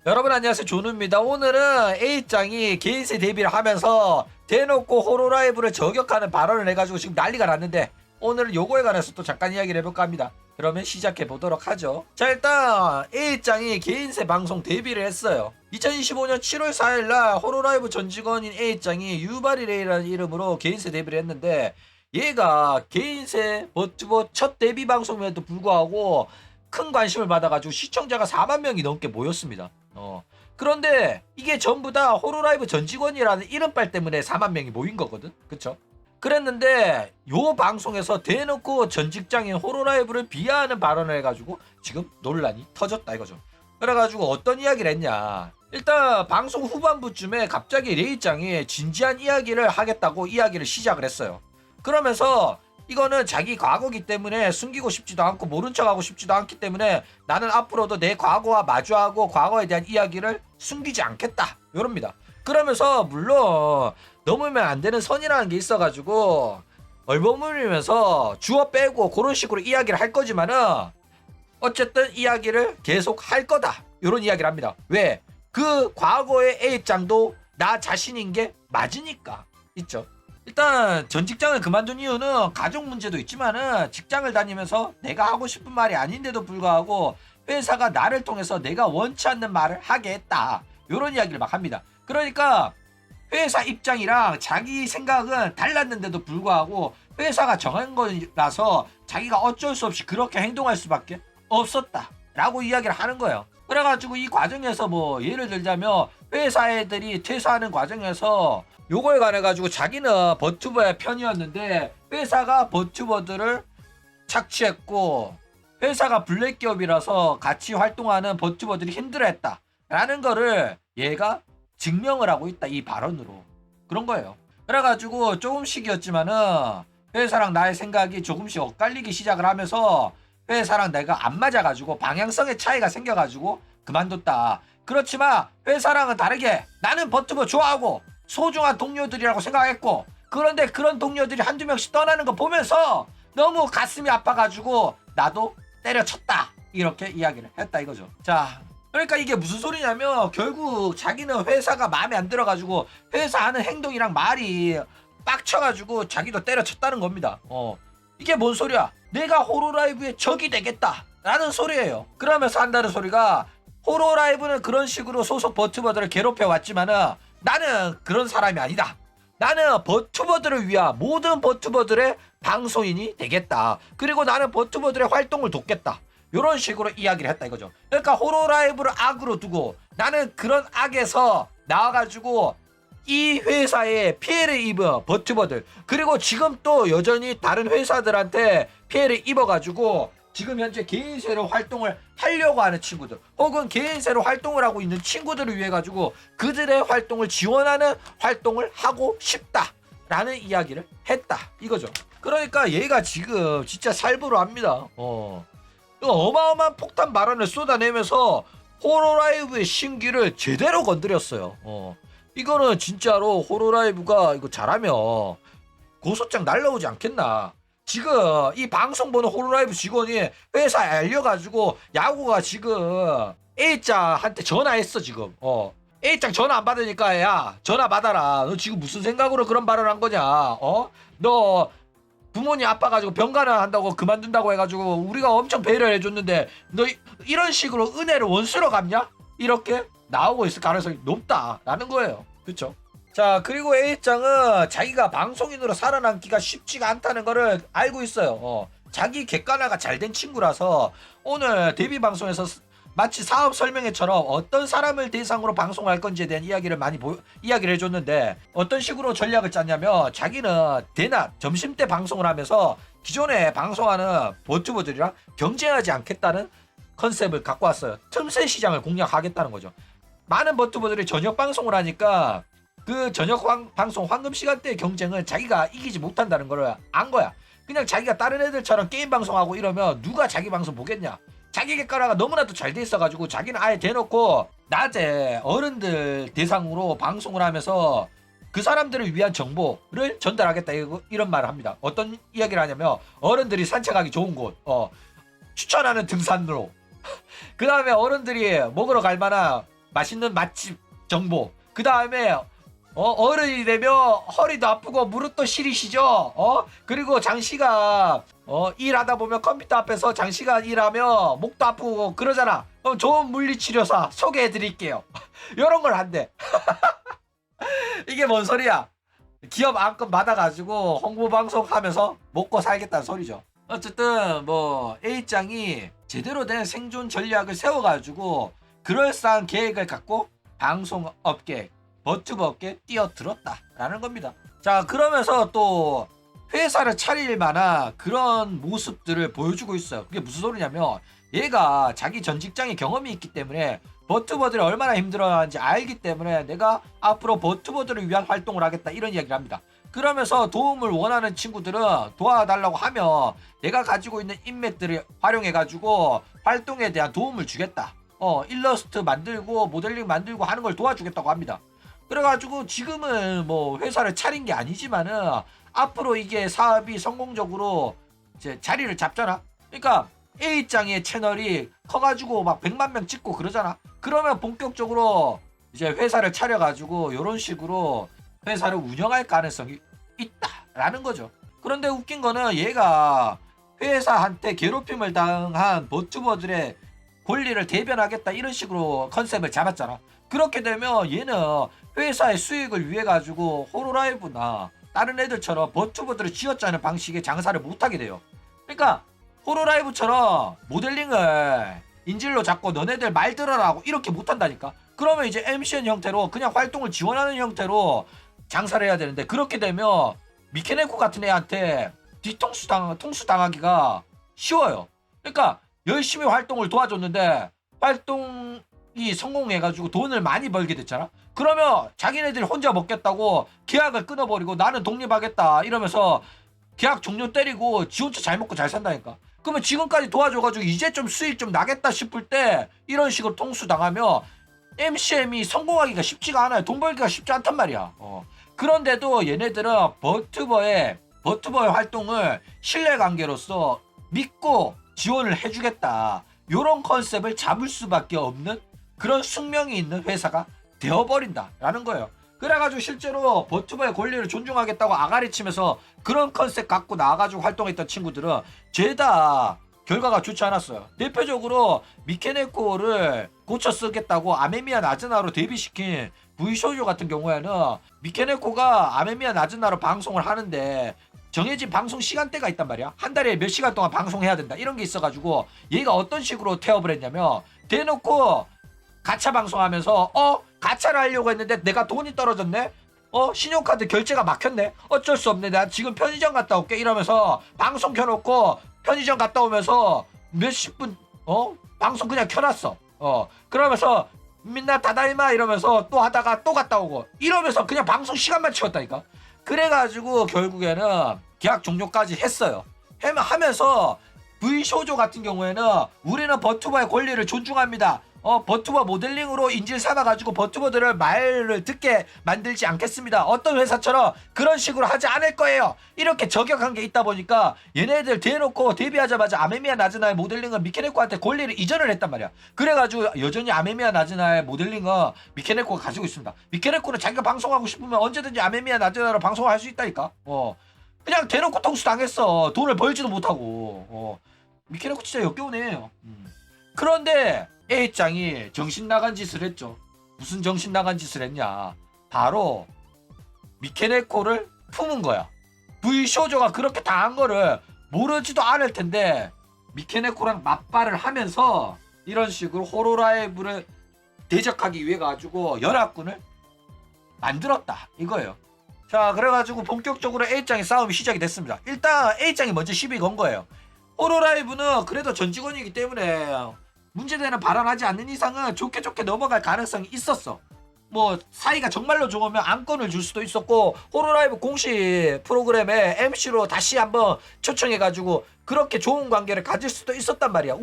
여러분 안녕하세요, 조누입니다. 오늘은 A짱이 개인세 데뷔를 하면서 대놓고 호로라이브를 저격하는 발언을 해가지고 지금 난리가 났는데, 오늘은 요거에 관해서 또 잠깐 이야기를 해볼까 합니다. 그러면 시작해 보도록 하죠. 자, 일단 A짱이 개인세 방송 데뷔를 했어요. 2025년 7월 4일날 호로라이브 전 직원인 A짱이 유바리레이라는 이름으로 개인세 데뷔를 했는데, 얘가 개인세 버튜버 첫 데뷔 방송임에도 불구하고 큰 관심을 받아가지고 시청자가 4만 명이 넘게 모였습니다. 그런데 이게 전부 다 호로라이브 전 직원이라는 이름빨 때문에 4만 명이 모인 거거든. 그쵸? 그랬는데 요 방송에서 대놓고 전 직장인 호로라이브를 비하하는 발언을 해가지고 지금 논란이 터졌다 이거죠. 그래가지고 어떤 이야기를 했냐, 일단 방송 후반부쯤에 갑자기 레이짱이 진지한 이야기를 하겠다고 이야기를 시작을 했어요. 그러면서 이거는 자기 과거기 때문에 숨기고 싶지도 않고 모른 척하고 싶지도 않기 때문에 나는 앞으로도 내 과거와 마주하고 과거에 대한 이야기를 숨기지 않겠다, 요럽니다. 그러면서 물론 넘으면 안 되는 선이라는 게 있어가지고 얼버무리면서 주어 빼고 그런 식으로 이야기를 할 거지만은 어쨌든 이야기를 계속 할 거다, 요런 이야기를 합니다. 왜? 그 과거의 A짱도 나 자신인 게 맞으니까. 있죠. 일단 전 직장을 그만둔 이유는 가족 문제도 있지만은 직장을 다니면서 내가 하고 싶은 말이 아닌데도 불구하고 회사가 나를 통해서 내가 원치 않는 말을 하게 했다, 요런 이야기를 막 합니다. 그러니까 회사 입장이랑 자기 생각은 달랐는데도 불구하고 회사가 정한 거라서 자기가 어쩔 수 없이 그렇게 행동할 수밖에 없었다 라고 이야기를 하는 거예요. 그래가지고 이 과정에서 뭐 예를 들자면 회사 애들이 퇴사하는 과정에서 요거에 관해 가지고 자기는 버튜버의 편이었는데 회사가 버튜버들을 착취했고 회사가 블랙 기업이라서 같이 활동하는 버튜버들이 힘들어했다 라는 거를 얘가 증명을 하고 있다, 이 발언으로. 그런 거예요. 그래가지고 조금씩이었지만은 회사랑 나의 생각이 조금씩 엇갈리기 시작을 하면서 회사랑 내가 안 맞아가지고 방향성의 차이가 생겨가지고 그만뒀다. 그렇지만 회사랑은 다르게 나는 버튜버 좋아하고 소중한 동료들이라고 생각했고, 그런데 그런 동료들이 한두 명씩 떠나는 거 보면서 너무 가슴이 아파가지고 나도 때려쳤다, 이렇게 이야기를 했다 이거죠. 자, 그러니까 이게 무슨 소리냐면 결국 자기는 회사가 마음에 안 들어가지고 회사 하는 행동이랑 말이 빡쳐가지고 자기도 때려쳤다는 겁니다. 이게 뭔 소리야? 내가 호로라이브의 적이 되겠다 라는 소리예요. 그러면서 한다는 소리가, 호로라이브는 그런 식으로 소속 버튜버들을 괴롭혀 왔지만은 나는 그런 사람이 아니다. 나는 버튜버들을 위한 모든 버튜버들의 방송인이 되겠다. 그리고 나는 버튜버들의 활동을 돕겠다, 이런 식으로 이야기를 했다 이거죠. 그러니까 호로라이브를 악으로 두고 나는 그런 악에서 나와가지고 이 회사에 피해를 입은 버튜버들, 그리고 지금 또 여전히 다른 회사들한테 피해를 입어가지고 지금 현재 개인세로 활동을 하려고 하는 친구들, 혹은 개인세로 활동을 하고 있는 친구들을 위해 가지고 그들의 활동을 지원하는 활동을 하고 싶다 라는 이야기를 했다 이거죠. 그러니까 얘가 지금 진짜 살부로 합니다. 어마어마한 폭탄 발언을 쏟아내면서 호로라이브의 심기를 제대로 건드렸어요. 이거는 진짜로 호로라이브가 이거 잘하면 고소장 날라오지 않겠나. 지금 이 방송 보는 호로라이브 직원이 회사에 알려가지고 야구가 지금 A짱한테 전화했어 지금. A짱 전화 안 받으니까 야 전화 받아라. 너 지금 무슨 생각으로 그런 발언을 한 거냐? 너 부모님 아파가지고 병가는 한다고 그만둔다고 해가지고 우리가 엄청 배려를 해줬는데 너 이런 식으로 은혜를 원수로 갚냐? 이렇게 나오고 있을 가능성이 높다라는 거예요. 그쵸? 자, 그리고 A짱은 자기가 방송인으로 살아남기가 쉽지가 않다는 거를 알고 있어요. 자기 객관화가 잘 된 친구라서 오늘 데뷔 방송에서 마치 사업 설명회처럼 어떤 사람을 대상으로 방송할 건지에 대한 이야기를 많이 이야기를 해줬는데, 어떤 식으로 전략을 짰냐면 자기는 대낮 점심때 방송을 하면서 기존에 방송하는 버튜버들이랑 경쟁하지 않겠다는 컨셉을 갖고 왔어요. 틈새 시장을 공략하겠다는 거죠. 많은 버튜버들이 저녁 방송을 하니까 그 저녁 방송 황금 시간대의 경쟁을 자기가 이기지 못한다는 걸 안 거야. 그냥 자기가 다른 애들처럼 게임 방송하고 이러면 누가 자기 방송 보겠냐. 자기 객관화가 너무나도 잘 돼 있어가지고 자기는 아예 대놓고 낮에 어른들 대상으로 방송을 하면서 그 사람들을 위한 정보를 전달하겠다, 이런 말을 합니다. 어떤 이야기를 하냐면 어른들이 산책하기 좋은 곳, 추천하는 등산로, 그 다음에 어른들이 먹으러 갈 만한 맛있는 맛집 정보. 그 다음에 어른이 되면 허리도 아프고 무릎도 시리시죠. 그리고 장시간 일하다 보면 컴퓨터 앞에서 장시간 일하면 목도 아프고 그러잖아. 그럼 좋은 물리치료사 소개해드릴게요. 이런 걸 한대. 이게 뭔 소리야? 기업 안건 받아가지고 홍보방송 하면서 먹고 살겠다는 소리죠. 어쨌든 뭐 A장이 제대로 된 생존 전략을 세워가지고 그럴싸한 계획을 갖고 방송업계, 버튜브 업계에 뛰어들었다라는 겁니다. 자, 그러면서 또 회사를 차릴 만한 그런 모습들을 보여주고 있어요. 그게 무슨 소리냐면 얘가 자기 전 직장의 경험이 있기 때문에 버튜버들이 얼마나 힘들어하는지 알기 때문에 내가 앞으로 버튜버들을 위한 활동을 하겠다 이런 이야기를 합니다. 그러면서 도움을 원하는 친구들은 도와달라고 하면 내가 가지고 있는 인맥들을 활용해가지고 활동에 대한 도움을 주겠다. 일러스트 만들고 모델링 만들고 하는 걸 도와주겠다고 합니다. 그래가지고 지금은 뭐 회사를 차린 게 아니지만은 앞으로 이게 사업이 성공적으로 이제 자리를 잡잖아. 그러니까 A장의 채널이 커가지고 막 100만 명 찍고 그러잖아. 그러면 본격적으로 이제 회사를 차려가지고 이런 식으로 회사를 운영할 가능성이 있다라는 거죠. 그런데 웃긴 거는 얘가 회사한테 괴롭힘을 당한 버튜버들의 권리를 대변하겠다 이런 식으로 컨셉을 잡았잖아. 그렇게 되면 얘는 회사의 수익을 위해 가지고 호로라이브나 다른 애들처럼 버튜버들을 쥐어짜는 방식의 장사를 못하게 돼요. 그러니까 호로라이브처럼 모델링을 인질로 잡고 너네들 말 들어라고 이렇게 못한다니까. 그러면 이제 MCN 형태로 그냥 활동을 지원하는 형태로 장사를 해야 되는데 그렇게 되면 미케네코 같은 애한테 뒤통수 당하기가 쉬워요. 그러니까 열심히 활동을 도와줬는데 활동이 성공해가지고 돈을 많이 벌게 됐잖아. 그러면 자기네들이 혼자 먹겠다고 계약을 끊어버리고 나는 독립하겠다 이러면서 계약 종료 때리고 지 혼자 잘 먹고 잘 산다니까. 그러면 지금까지 도와줘가지고 이제 좀 수익 좀 나겠다 싶을 때 이런 식으로 통수 당하면 MCM이 성공하기가 쉽지가 않아요. 돈 벌기가 쉽지 않단 말이야. 그런데도 얘네들은 버튜버의 활동을 신뢰관계로서 믿고 지원을 해주겠다. 요런 컨셉을 잡을 수밖에 없는 그런 숙명이 있는 회사가 되어버린다라는 거예요. 그래가지고 실제로 버튜버의 권리를 존중하겠다고 아가리 치면서 그런 컨셉 갖고 나와가지고 활동했던 친구들은 죄다 결과가 좋지 않았어요. 대표적으로 미케네코를 고쳐 쓰겠다고 아메미야 나즈나로 데뷔시킨 V쇼조 같은 경우에는 미케네코가 아메미야 나즈나로 방송을 하는데 정해진 방송 시간대가 있단 말이야. 한 달에 몇 시간 동안 방송해야 된다 이런 게 있어가지고 얘가 어떤 식으로 태업을 했냐면 대놓고 가차 방송하면서 가차를 하려고 했는데 내가 돈이 떨어졌네. 신용카드 결제가 막혔네. 어쩔 수 없네. 나 지금 편의점 갔다 올게 이러면서 방송 켜놓고 편의점 갔다 오면서 몇십 분 방송 그냥 켜놨어. 그러면서 민나 다다이마 이러면서 또 하다가 또 갔다 오고 이러면서 그냥 방송 시간만 채웠다니까. 그래가지고 결국에는 계약 종료까지 했어요. 하면서 V쇼조 같은 경우에는 우리는 버튜버의 권리를 존중합니다. 버튜버 모델링으로 인질 삼아가지고 버튜버들을 말을 듣게 만들지 않겠습니다. 어떤 회사처럼 그런 식으로 하지 않을 거예요. 이렇게 저격한 게 있다 보니까 얘네들 대놓고 데뷔하자마자 아메미야 나즈나의 모델링은 미케네코한테 권리를 이전을 했단 말이야. 그래가지고 여전히 아메미야 나즈나의 모델링은 미케네코가 가지고 있습니다. 미케네코는 자기가 방송하고 싶으면 언제든지 아메미야 나즈나로 방송을 할 수 있다니까. 그냥 대놓고 통수 당했어. 돈을 벌지도 못하고. 미케네코 진짜 역겨우네. 그런데 A장이 정신 나간 짓을 했죠. 무슨 정신 나간 짓을 했냐. 바로 미케네코를 품은 거야. V쇼조가 그렇게 당한 거를 모르지도 않을 텐데 미케네코랑 맞발을 하면서 이런 식으로 호로라이브를 대적하기 위해 가지고 연합군을 만들었다 이거예요. 자, 그래가지고 본격적으로 A장의 싸움이 시작이 됐습니다. 일단 A장이 먼저 시비 건 거예요. 호로라이브는 그래도 전 직원이기 때문에 문제되는 발언하지 않는 이상은 좋게 넘어갈 가능성이 있었어. 뭐 사이가 정말로 좋으면 안건을 줄 수도 있었고 호로라이브 공식 프로그램에 MC로 다시 한번 초청해가지고 그렇게 좋은 관계를 가질 수도 있었단 말이야.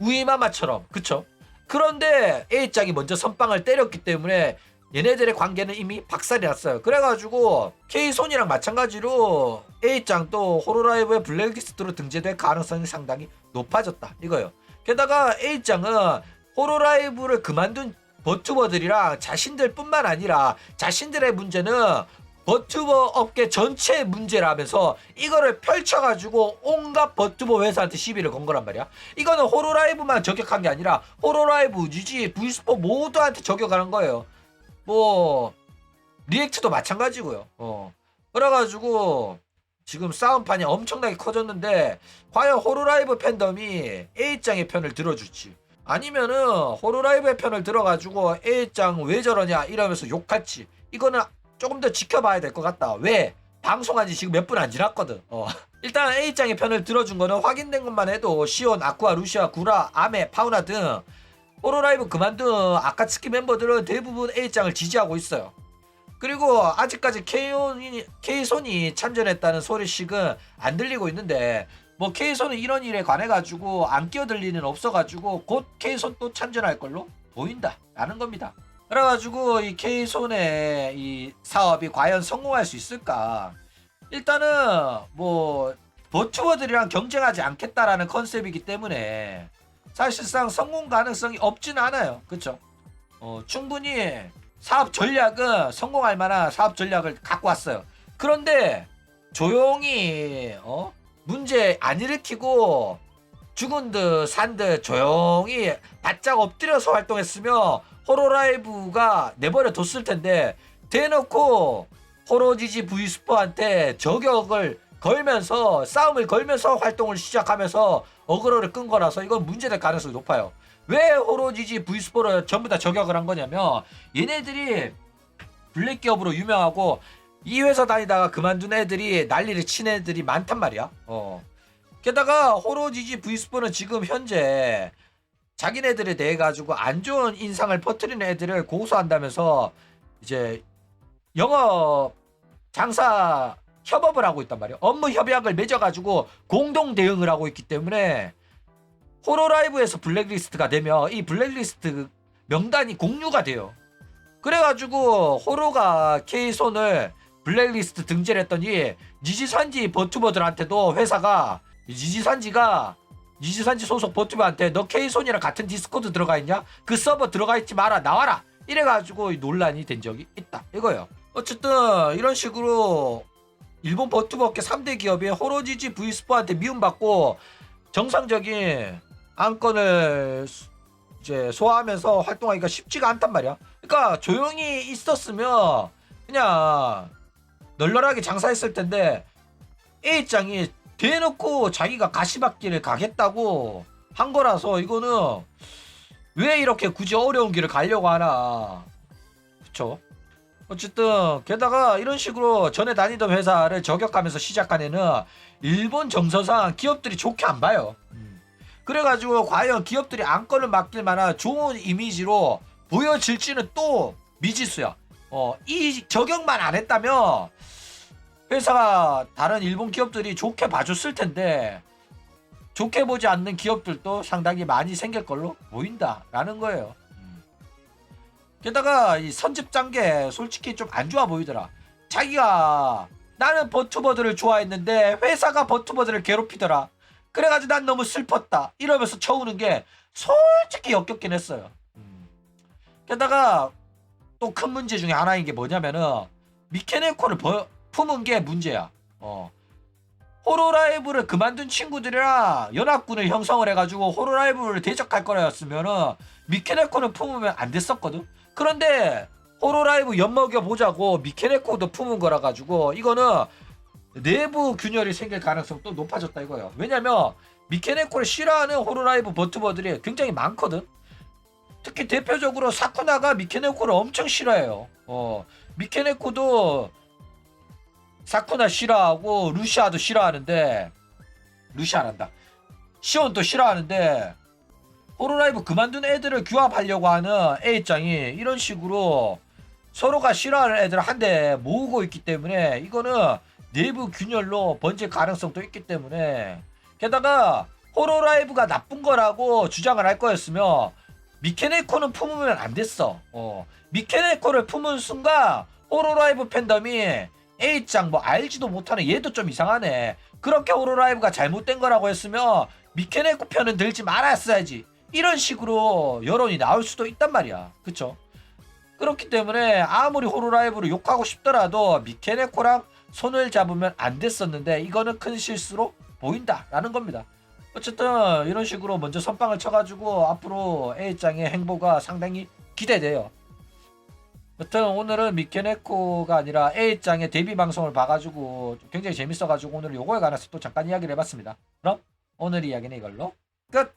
우이마마처럼. 그쵸? 그런데 A장이 먼저 선빵을 때렸기 때문에 얘네들의 관계는 이미 박살이 났어요. 그래가지고 K손이랑 마찬가지로 A장도 호로라이브의 블랙리스트로 등재될 가능성이 상당히 높아졌다 이거예요. 게다가 A장은 호로라이브를 그만둔 버튜버들이랑 자신들뿐만 아니라 자신들의 문제는 버튜버 업계 전체의 문제라면서 이거를 펼쳐가지고 온갖 버튜버 회사한테 시비를 건 거란 말이야. 이거는 호로라이브만 저격한 게 아니라 호로라이브, 유지, V스포 모두한테 저격하는 거예요. 뭐 리액트도 마찬가지고요. 그래가지고 지금 싸움판이 엄청나게 커졌는데 과연 호로라이브 팬덤이 A장의 편을 들어줄지 아니면은 호로라이브의 편을 들어가지고 A장 왜 저러냐 이러면서 욕할지 이거는 조금 더 지켜봐야 될 것 같다. 왜? 방송한 지 지금 몇 분 안 지났거든. 일단 A장의 편을 들어준 거는 확인된 것만 해도 시온, 아쿠아, 루시아, 구라, 아메, 파우나 등 호로라이브 그만둔 아카츠키 멤버들은 대부분 A장을 지지하고 있어요. 그리고 아직까지 K손이 참전했다는 소리씩은 안 들리고 있는데 뭐 K손은 이런 일에 관해가지고 안 끼어들 리는 없어가지고 곧 K손 또 참전할 걸로 보인다 라는 겁니다. 그래가지고 이 K손의 이 사업이 과연 성공할 수 있을까? 일단은 뭐 버튜버들이랑 경쟁하지 않겠다라는 컨셉이기 때문에 사실상 성공 가능성이 없진 않아요. 그쵸? 충분히 사업 전략은 성공할 만한 사업 전략을 갖고 왔어요. 그런데 조용히 문제 안 일으키고 죽은 듯 산 듯 조용히 바짝 엎드려서 활동했으면 호로라이브가 내버려 뒀을 텐데 대놓고 호로지지 V스포한테 저격을 걸면서 싸움을 걸면서 활동을 시작하면서 어그로를 끈 거라서 이건 문제될 가능성이 높아요. 왜 호로지지 V스포를 전부 다 저격을 한 거냐면 얘네들이 블랙 기업으로 유명하고 이 회사 다니다가 그만둔 애들이 난리를 친 애들이 많단 말이야. 게다가 호로지지 V스포는 지금 현재 자기네들에 대해 가지고 안 좋은 인상을 퍼뜨리는 애들을 고소한다면서 이제 영업 장사 협업을 하고 있단 말이에요. 업무 협약을 맺어가지고 공동 대응을 하고 있기 때문에 호로라이브에서 블랙리스트가 되면 이 블랙리스트 명단이 공유가 돼요. 그래가지고 호로가 K손을 블랙리스트 등재를 했더니 니지산지 버튜버들한테도 회사가 니지산지 소속 버튜버한테 너 K손이랑 같은 디스코드 들어가 있냐? 그 서버 들어가 있지 마라 나와라 이래가지고 논란이 된 적이 있다 이거예요. 어쨌든 이런 식으로 일본 버튜버 업계 3대 기업이 호로지지 V스포한테 미움받고 정상적인 안건을 이제 소화하면서 활동하기가 쉽지가 않단 말이야. 그러니까 조용히 있었으면 그냥 널널하게 장사했을 텐데 A장이 대놓고 자기가 가시밭길을 가겠다고 한 거라서 이거는 왜 이렇게 굳이 어려운 길을 가려고 하나. 그쵸? 어쨌든 게다가 이런 식으로 전에 다니던 회사를 저격하면서 시작한 애는 일본 정서상 기업들이 좋게 안 봐요. 그래가지고 과연 기업들이 안건을 맡길 만한 좋은 이미지로 보여질지는 또 미지수야. 이 저격만 안 했다면 회사가 다른 일본 기업들이 좋게 봐줬을 텐데 좋게 보지 않는 기업들도 상당히 많이 생길 걸로 보인다라는 거예요. 게다가 이 선집 단계 솔직히 좀 안 좋아 보이더라. 자기가 나는 버튜버들을 좋아했는데 회사가 버튜버들을 괴롭히더라. 그래가지고 난 너무 슬펐다 이러면서 쳐우는 게 솔직히 역겹긴 했어요. 게다가 또 큰 문제 중에 하나인 게 뭐냐면은 미케네코를 품은 게 문제야. 호로라이브를 그만둔 친구들이랑 연합군을 형성을 해가지고 호로라이브를 대적할 거라였으면은 미케네코는 품으면 안 됐었거든. 그런데 호로라이브 엿먹여 보자고 미케네코도 품은 거라 가지고 이거는 내부 균열이 생길 가능성도 높아졌다 이거예요. 왜냐면 미케네코를 싫어하는 호로라이브 버튜버들이 굉장히 많거든. 특히 대표적으로 사쿠나가 미케네코를 엄청 싫어해요. 미케네코도 사쿠나 싫어하고 루시아도 싫어하는데 루시아란다. 시온도 싫어하는데 호로라이브 그만둔 애들을 규합하려고 하는 A장이 이런 식으로 서로가 싫어하는 애들을 한데 모으고 있기 때문에 이거는 내부 균열로 번질 가능성도 있기 때문에 게다가 호로라이브가 나쁜 거라고 주장을 할 거였으면 미케네코는 품으면 안 됐어. 미케네코를 품은 순간 호로라이브 팬덤이 A장 뭐 알지도 못하는 얘도 좀 이상하네. 그렇게 호로라이브가 잘못된 거라고 했으면 미케네코 편은 들지 말았어야지. 이런 식으로 여론이 나올 수도 있단 말이야. 그쵸? 그렇기 때문에 아무리 호로라이브를 욕하고 싶더라도 미케네코랑 손을 잡으면 안 됐었는데 이거는 큰 실수로 보인다라는 겁니다. 어쨌든 이런 식으로 먼저 선빵을 쳐가지고 앞으로 A장의 행보가 상당히 기대돼요. 여튼 오늘은 미케네코가 아니라 A장의 데뷔 방송을 봐가지고 굉장히 재밌어가지고 오늘 요거에 관해서 또 잠깐 이야기를 해봤습니다. 그럼 오늘 이야기는 이걸로 끝!